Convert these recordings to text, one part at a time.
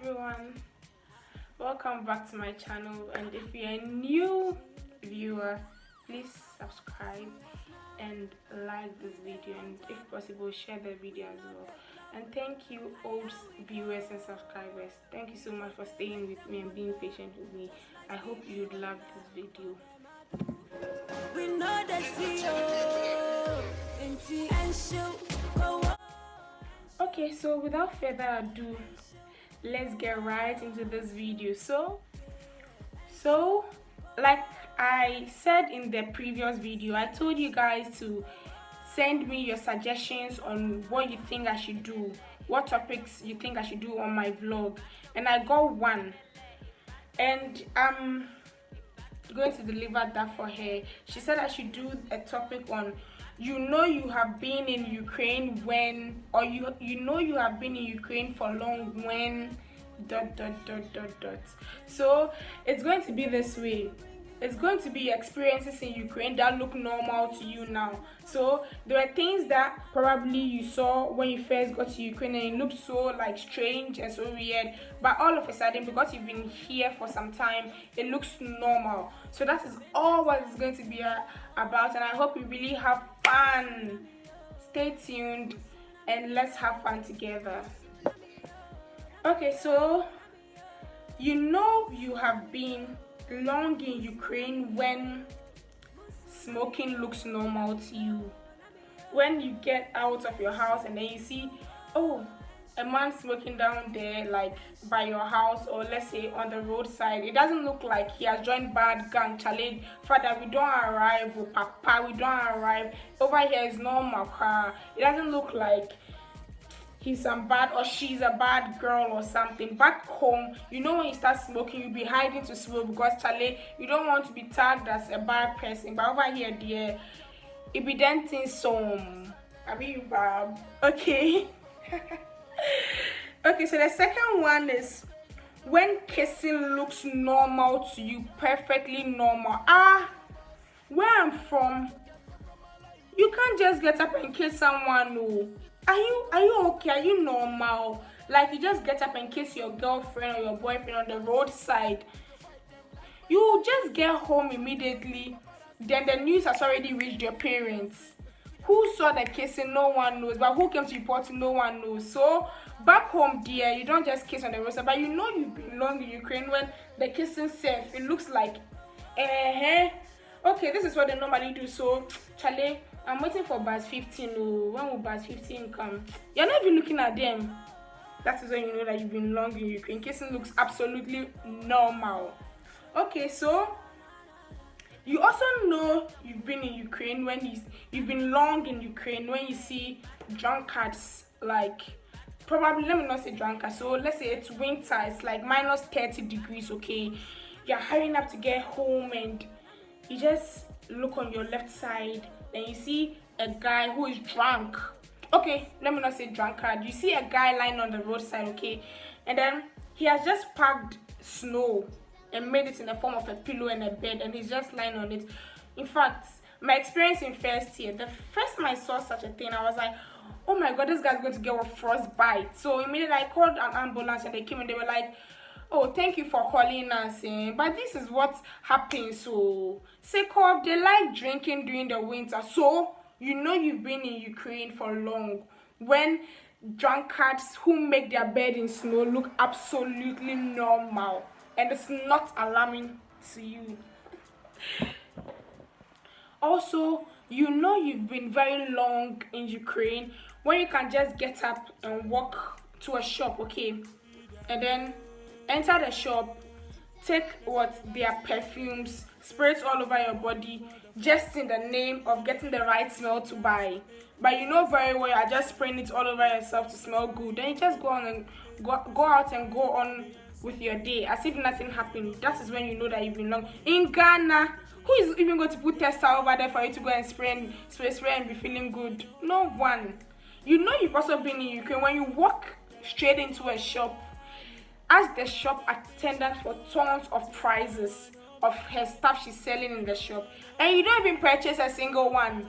everyone, welcome back to my channel, and if you're a new viewer, please subscribe and like this video, and if possible share the video as well. And thank you old viewers and subscribers, thank you so much for staying with me and being patient with me. I hope you'd love this video. We know the Okay, so without further ado, let's get right into this video. So like I said in the previous video, I told you guys to send me your suggestions on what you think I should do, what topics you think I should do on my vlog, and I got one, and I'm going to deliver that for her. She said I should do a topic on you have been in Ukraine when, or you have been in Ukraine for long when ... So it's going to be this way. It's going to be experiences in Ukraine that look normal to you now. So there are things that probably you saw when you first got to Ukraine and it looked so like strange and so weird, but all of a sudden, because you've been here for some time, it looks normal. So that is all what it's going to be about, and I hope you really have fun. Stay tuned and let's have fun together. Okay, so you have been long in Ukraine when smoking looks normal to you. When you get out of your house and then you see, oh, a man smoking down there, like by your house, or let's say on the roadside, it doesn't look like he has joined bad gang. Challenge, father, we don't arrive, or papa, we don't arrive. Over here is normal car. It doesn't look like he's some bad or she's a bad girl or something. Back home, when you start smoking, you'll be hiding to smoke because Charlie, you don't want to be tagged as a bad person. But over here, dear, it be denting some. I mean, Bob. Okay. Okay, so the second one is when kissing looks normal to you, perfectly normal. Where I'm from, you can't just get up and kiss someone. No. Are you okay? Are you normal? Like you just get up and kiss your girlfriend or your boyfriend on the roadside. You just get home immediately. Then the news has already reached your parents. Who saw the kissing? No one knows. But who came to report? No one knows. So back home, dear, you don't just kiss on the roadside. But you've been long in Ukraine when the kissing safe. It looks like, okay, this is what they normally do. So, Charlie, I'm waiting for bus 15. Oh, when will bus 15 come? You're not even looking at them. That is when you know that you've been long in Ukraine. Kissing looks absolutely normal. Okay, so you also know you've been in Ukraine when you've been long in Ukraine when you see drunkards, like probably, let me not say drunkards. So let's say it's winter, it's like minus 30 degrees. Okay, you're hurrying up to get home and you just look on your left side. Then you see a guy who is drunk. Okay, let me not say drunkard. You see a guy lying on the roadside, okay? And then he has just packed snow and made it in the form of a pillow and a bed, and he's just lying on it. In fact, my experience in first year, the first time I saw such a thing, I was like, oh my god, this guy's going to get a frostbite. So immediately I called an ambulance and they came and they were like, oh, thank you for calling us, but this is what happens. So, sake of, they like drinking during the winter. So, you've been in Ukraine for long when drunkards who make their bed in snow look absolutely normal. And it's not alarming to you. Also, you've been very long in Ukraine when you can just get up and walk to a shop, okay? And then enter the shop, take their perfumes, spray it all over your body, just in the name of getting the right smell to buy. But you know very well you're just spraying it all over yourself to smell good. Then you just go out and go on with your day as if nothing happened. That is when you know that you've been long. In Ghana, who is even going to put tester over there for you to go and spray and be feeling good? No one. You've also been in Ukraine when you walk straight into a shop. Ask the shop attendant for tons of prices of her stuff she's selling in the shop, and you don't even purchase a single one.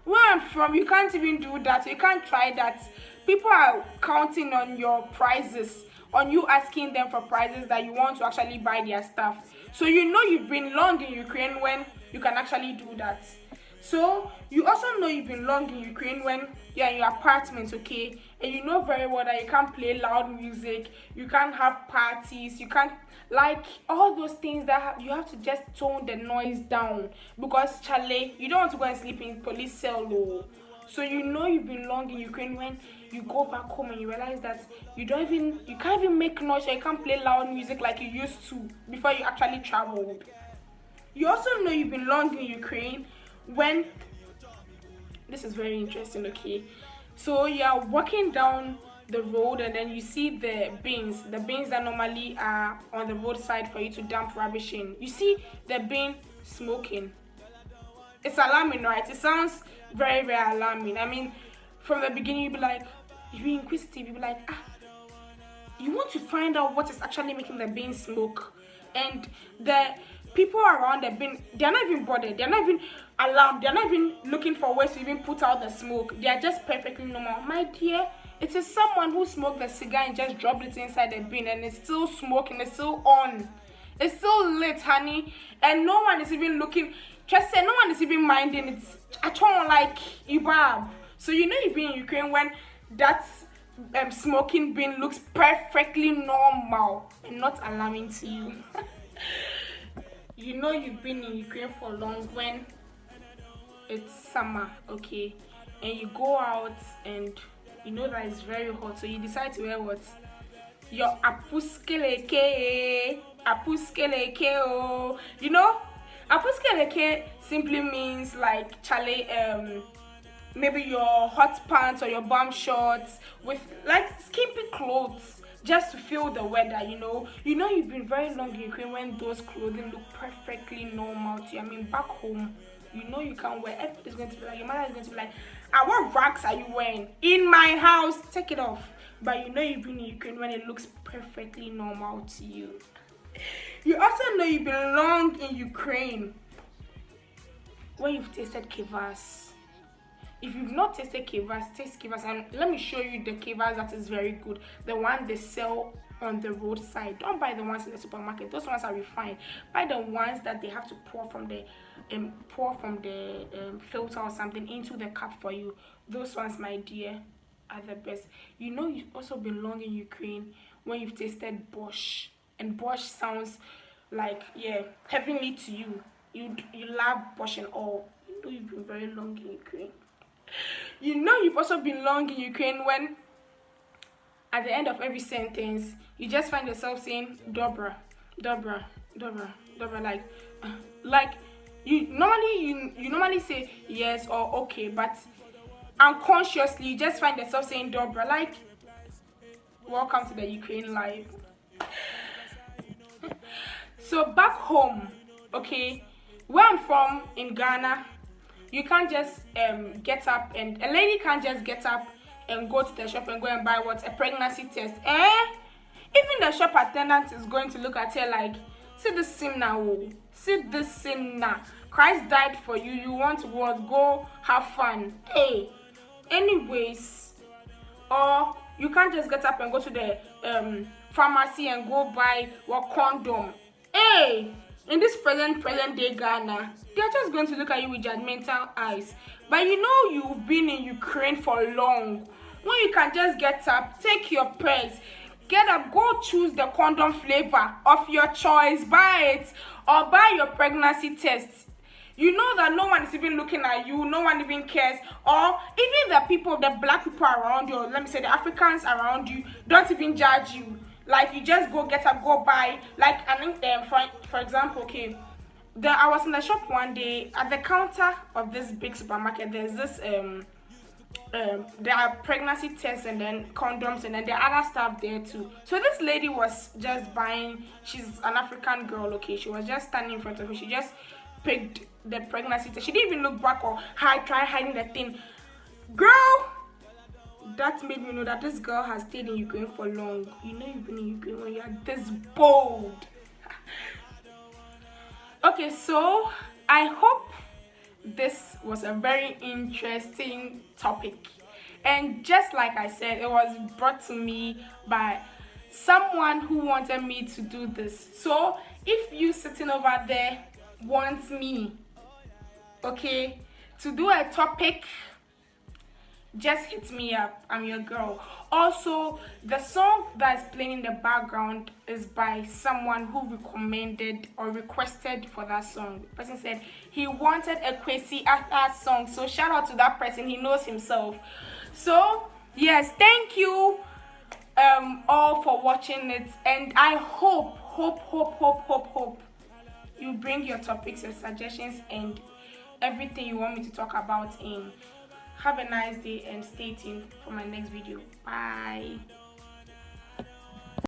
Where I'm from, you can't even do that. You can't try that. People are counting on your prices on you asking them for prices that you want to actually buy their stuff. So you know you've been long in Ukraine when you can actually do that. So you also know you've been long in Ukraine when you're in your apartment, okay, and you know very well that you can't play loud music, you can't have parties, you can't, like, all those things that you have to just tone the noise down, because Charlie, you don't want to go and sleep in police cell. Oh. So you know you've been long in Ukraine when you go back home and you realize that you can't even make noise, or you can't play loud music like you used to before you actually traveled. You also know you've been long in Ukraine when, this is very interesting, okay, so you're walking down the road and then you see the bins that normally are on the roadside for you to dump rubbish in. You see the bin smoking. It's alarming, right? It sounds very, very alarming. I mean, from the beginning you'll be inquisitive, you'll be like, you want to find out what is actually making the bin smoke. And the people around the bin, they're not even bothered, they're not even alarmed, they're not even looking for ways to even put out the smoke. They are just perfectly normal. My dear, it is someone who smoked the cigar and just dropped it inside the bin, and it's still smoking, it's still on, it's still lit, honey, and no one is even looking. Just say no one is even minding it at all, like Ibab. So you know you've been in Ukraine when that smoking bin looks perfectly normal and not alarming to you. You know you've been in Ukraine for long when it's summer, okay, and you go out and you know that it's very hot, so you decide to wear what? Your apuskeleke, oh. You know, apuskeleke simply means like Charlie, maybe your hot pants or your bomb shorts with like skimpy clothes just to feel the weather. You know you've been very long in Ukraine when those clothing look perfectly normal to you. I mean, back home, you know you can't wear. Everybody's going to be like, your mother is going to be like, what rags are you wearing in my house? Take it off. But you know you've been in Ukraine when it looks perfectly normal to you. You also know you've been long in Ukraine when you've tasted kivas. If you've not tasted kivas, taste kivas, and let me show you the kivas that is very good. The one they sell on the roadside. Don't buy the ones in the supermarket. Those ones are refined. Buy the ones that they have to pour from the filter or something into the cup for you. Those ones, my dear, are the best. You know you've also been long in Ukraine when you've tasted borscht, and borscht sounds like, yeah, heavenly to you. You love borscht and all. You know you've been very long in Ukraine. You know you've also been long in Ukraine when at the end of every sentence you just find yourself saying dobra, dobra, dobra, dobra, like you normally say yes or okay, but unconsciously you just find yourself saying dobra, like welcome to the Ukraine life. So back home, okay, where I'm from in Ghana, you can't just get up, and a lady can't just get up and go to the shop and go and buy what? A pregnancy test. Even the shop attendant is going to look at her like, see this sin now, see this sin now. Christ died for you. You want to go have fun. Hey, anyways, or you can't just get up and go to the pharmacy and go buy what condom. Hey, in this present day Ghana, they're just going to look at you with judgmental eyes. But you know you've been in Ukraine for long. When you can just get up, take your purse, get up, go choose the condom flavor of your choice, buy it, or buy your pregnancy test. You know that no one is even looking at you, no one even cares, or even the people, the black people around you, or let me say the Africans around you, don't even judge you. Like, you just go get up, go buy. Like, I think, for example, okay, I was in the shop one day. At the counter of this big supermarket, there's this there are pregnancy tests and then condoms, and then there are other stuff there too. So this lady was just buying. She's an African girl, okay. She was just standing in front of me. She just picked the pregnancy test. She didn't even look back or try hiding the thing. Girl, that made me know that this girl has stayed in Ukraine for long. You know you've been in Ukraine when you're this bold. Okay, so I hope this was a very interesting topic. And just like I said, it was brought to me by someone who wanted me to do this. So if you sitting over there wants me, okay, to do a topic, just hit me up. I'm your girl. Also, the song that's playing in the background is by someone who recommended or requested for that song. The person said he wanted a Kwesi Arthur song, so shout out to that person. He knows himself. So yes, thank you all for watching it, and I hope you bring your topics, your suggestions, and everything you want me to talk about in. Have a nice day and stay tuned for my next video. Bye.